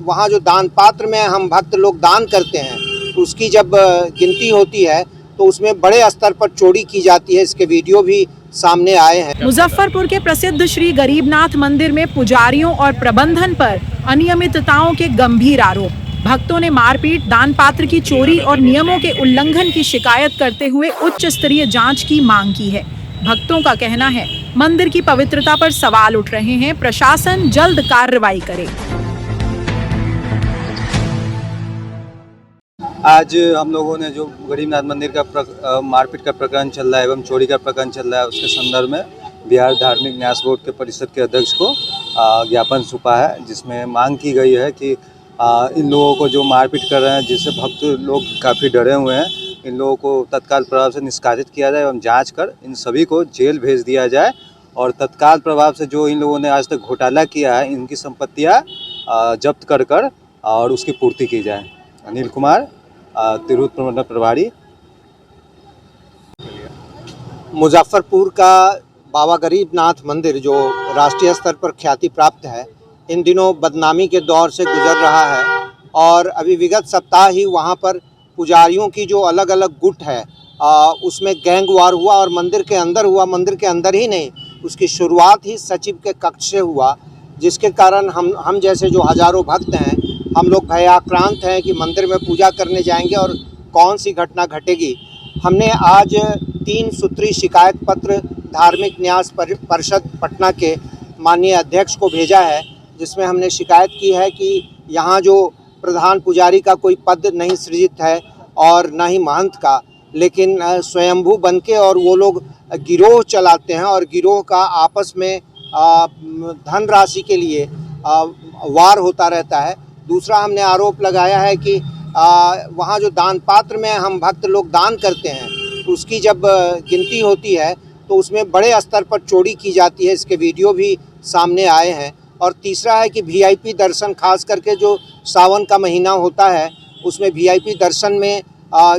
वहाँ जो दान पात्र में हम भक्त लोग दान करते हैं, उसकी जब गिनती होती है तो उसमें बड़े स्तर पर चोरी की जाती है। इसके वीडियो भी सामने आए हैं। मुजफ्फरपुर के प्रसिद्ध श्री गरीबनाथ मंदिर में पुजारियों और प्रबंधन पर अनियमितताओं के गंभीर आरोप। भक्तों ने मारपीट, दान पात्र की चोरी और नियमों के उल्लंघन की शिकायत करते हुए उच्च स्तरीय जांच की मांग की है। भक्तों का कहना है मंदिर की पवित्रता पर सवाल उठ रहे हैं, प्रशासन जल्द कार्रवाई करे। आज हम लोगों ने जो गरीबनाथ मंदिर का मारपीट का प्रकरण चल रहा है एवं चोरी का प्रकरण चल रहा है, उसके संदर्भ में बिहार धार्मिक न्यास बोर्ड के परिषद के अध्यक्ष को ज्ञापन सौंपा है, जिसमें मांग की गई है कि इन लोगों को जो मारपीट कर रहे हैं, जिससे भक्त लोग काफ़ी डरे हुए हैं, इन लोगों को तत्काल प्रभाव से निष्कासित किया जाए एवं जांच कर इन सभी को जेल भेज दिया जाए और तत्काल प्रभाव से जो इन लोगों ने आज तक घोटाला किया है, इनकी संपत्तियाँ जब्त कर और उसकी पूर्ति की जाए। अनिल कुमार, तिरहुत प्रमंडल प्रभारी। मुजफ्फरपुर का बाबा गरीबनाथ मंदिर जो राष्ट्रीय स्तर पर ख्याति प्राप्त है, इन दिनों बदनामी के दौर से गुजर रहा है और अभी विगत सप्ताह ही वहाँ पर पुजारियों की जो अलग अलग गुट है उसमें गैंग वार हुआ और मंदिर के अंदर हुआ। मंदिर के अंदर ही नहीं, उसकी शुरुआत ही सचिव के कक्ष से हुआ, जिसके कारण हम जैसे जो हजारों भक्त हैं, हम लोग भयाक्रांत हैं कि मंदिर में पूजा करने जाएंगे और कौन सी घटना घटेगी। हमने आज 3 सूत्री शिकायत पत्र धार्मिक न्यास परिषद पटना के माननीय अध्यक्ष को भेजा है, जिसमें हमने शिकायत की है कि यहाँ जो प्रधान पुजारी का कोई पद नहीं सृजित है और न ही महंत का, लेकिन स्वयंभू बन के और वो लोग गिरोह चलाते हैं और गिरोह का आपस में धन राशि के लिए वार होता रहता है। दूसरा हमने आरोप लगाया है कि वहाँ जो दान पात्र में हम भक्त लोग दान करते हैं, उसकी जब गिनती होती है तो उसमें बड़े स्तर पर चोरी की जाती है। इसके वीडियो भी सामने आए हैं। और तीसरा है कि वीआईपी दर्शन, खास करके जो सावन का महीना होता है, उसमें वीआईपी दर्शन में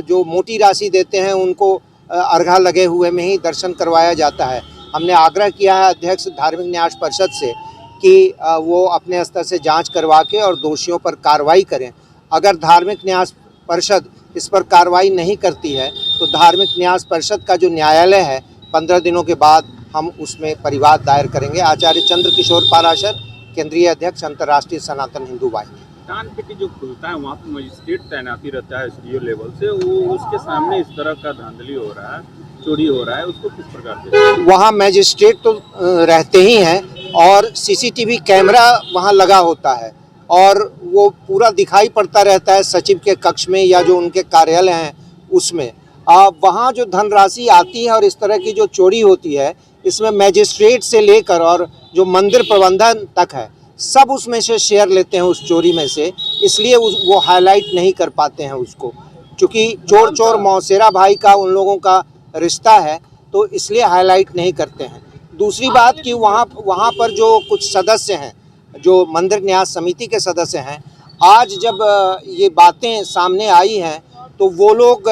जो मोटी राशि देते हैं उनको अर्घा लगे हुए में ही दर्शन करवाया जाता है। हमने आग्रह किया है अध्यक्ष धार्मिक न्यास परिषद से कि वो अपने स्तर से जांच करवा के और दोषियों पर कार्रवाई करें। अगर धार्मिक न्यास परिषद इस पर कार्रवाई नहीं करती है तो धार्मिक न्यास परिषद का जो न्यायालय है, 15 दिनों के बाद हम उसमें परिवाद दायर करेंगे। आचार्य चंद्र किशोर पाराशर, केंद्रीय अध्यक्ष, अंतर्राष्ट्रीय सनातन हिंदू वाहिनी। दान पेटी जो खुलता है वहाँ पर मजिस्ट्रेट तैनाती रहता है एसडीओ लेवल से, वो उसके सामने इस तरह का धांधली हो रहा है, चोरी हो रहा है, उसको किस प्रकार से? वहाँ मजिस्ट्रेट तो रहते ही हैं और सीसीटीवी कैमरा वहाँ लगा होता है और वो पूरा दिखाई पड़ता रहता है सचिव के कक्ष में या जो उनके कार्यालय हैं उसमें। वहाँ जो धनराशि आती है और इस तरह की जो चोरी होती है, इसमें मैजिस्ट्रेट से लेकर और जो मंदिर प्रबंधन तक है, सब उसमें से शेयर लेते हैं उस चोरी में से। इसलिए वो हाईलाइट नहीं कर पाते हैं उसको, क्योंकि चोर चोर मौसेरा भाई का उन लोगों का रिश्ता है, तो इसलिए हाईलाइट नहीं करते हैं। दूसरी बात कि वहाँ पर जो कुछ सदस्य हैं, जो मंदिर न्यास समिति के सदस्य हैं, आज जब ये बातें सामने आई हैं तो वो लोग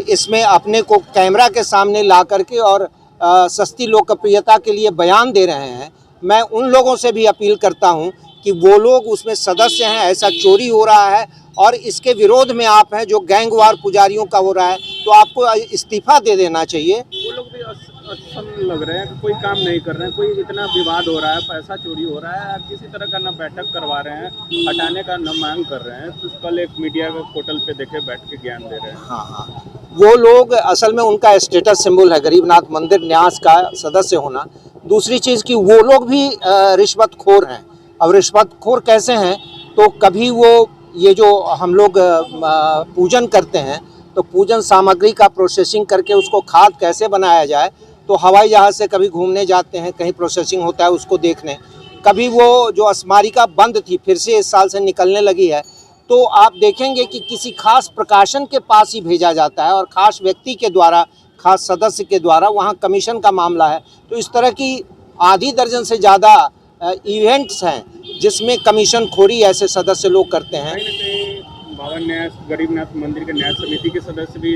इसमें अपने को कैमरा के सामने ला करके और सस्ती लोकप्रियता के लिए बयान दे रहे हैं। मैं उन लोगों से भी अपील करता हूं कि वो लोग उसमें सदस्य हैं, ऐसा चोरी हो रहा है और इसके विरोध में आप हैं, जो गैंगवार पुजारियों का हो रहा है, तो आपको इस्तीफा दे देना चाहिए। वो लोग भी असम लग रहे हैं कि कोई काम नहीं कर रहे हैं, कोई इतना विवाद हो रहा है, पैसा चोरी हो रहा है, किसी तरह का न बैठक करवा रहे हैं, हटाने का न मांग कर रहे हैं। तो कल एक मीडिया के पोर्टल पे देखे बैठ के ज्ञान दे रहे हैं। हाँ, वो लोग असल में उनका स्टेटस सिंबल है गरीबनाथ मंदिर न्यास का सदस्य होना। दूसरी चीज़ कि वो लोग भी रिश्वतखोर हैं। अब रिश्वतखोर कैसे हैं, तो कभी वो ये जो हम लोग पूजन करते हैं, तो पूजन सामग्री का प्रोसेसिंग करके उसको खाद कैसे बनाया जाए, तो हवाई जहाज़ से कभी घूमने जाते हैं, कहीं प्रोसेसिंग होता है उसको देखने। कभी वो जो अस्मारिका बंद थी, फिर से इस साल से निकलने लगी है, तो आप देखेंगे कि किसी खास प्रकाशन के पास ही भेजा जाता है और खास व्यक्ति के द्वारा, खास सदस्य के द्वारा वहाँ कमीशन का मामला है। तो इस तरह की आधी दर्जन से ज़्यादा इवेंट्स हैं जिसमें कमीशन खोरी ऐसे सदस्य लोग करते हैं। बाबा न्यास गरीबनाथ मंदिर के न्यास समिति के सदस्य भी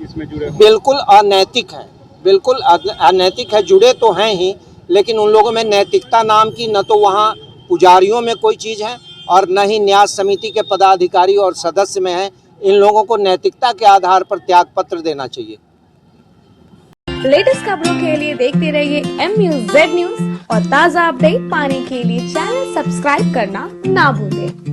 इसमें जुड़े हैं। बिल्कुल अनैतिक है, बिल्कुल अनैतिक है, जुड़े तो हैं ही, लेकिन उन लोगों में नैतिकता नाम की न तो वहाँ पुजारियों में कोई चीज़ है और न ही न्यास समिति के पदाधिकारी और सदस्य में है। इन लोगों को नैतिकता के आधार पर त्यागपत्र देना चाहिए। लेटेस्ट खबरों के लिए देखते रहिए MUZ न्यूज और ताज़ा अपडेट पाने के लिए चैनल सब्सक्राइब करना ना भूलें।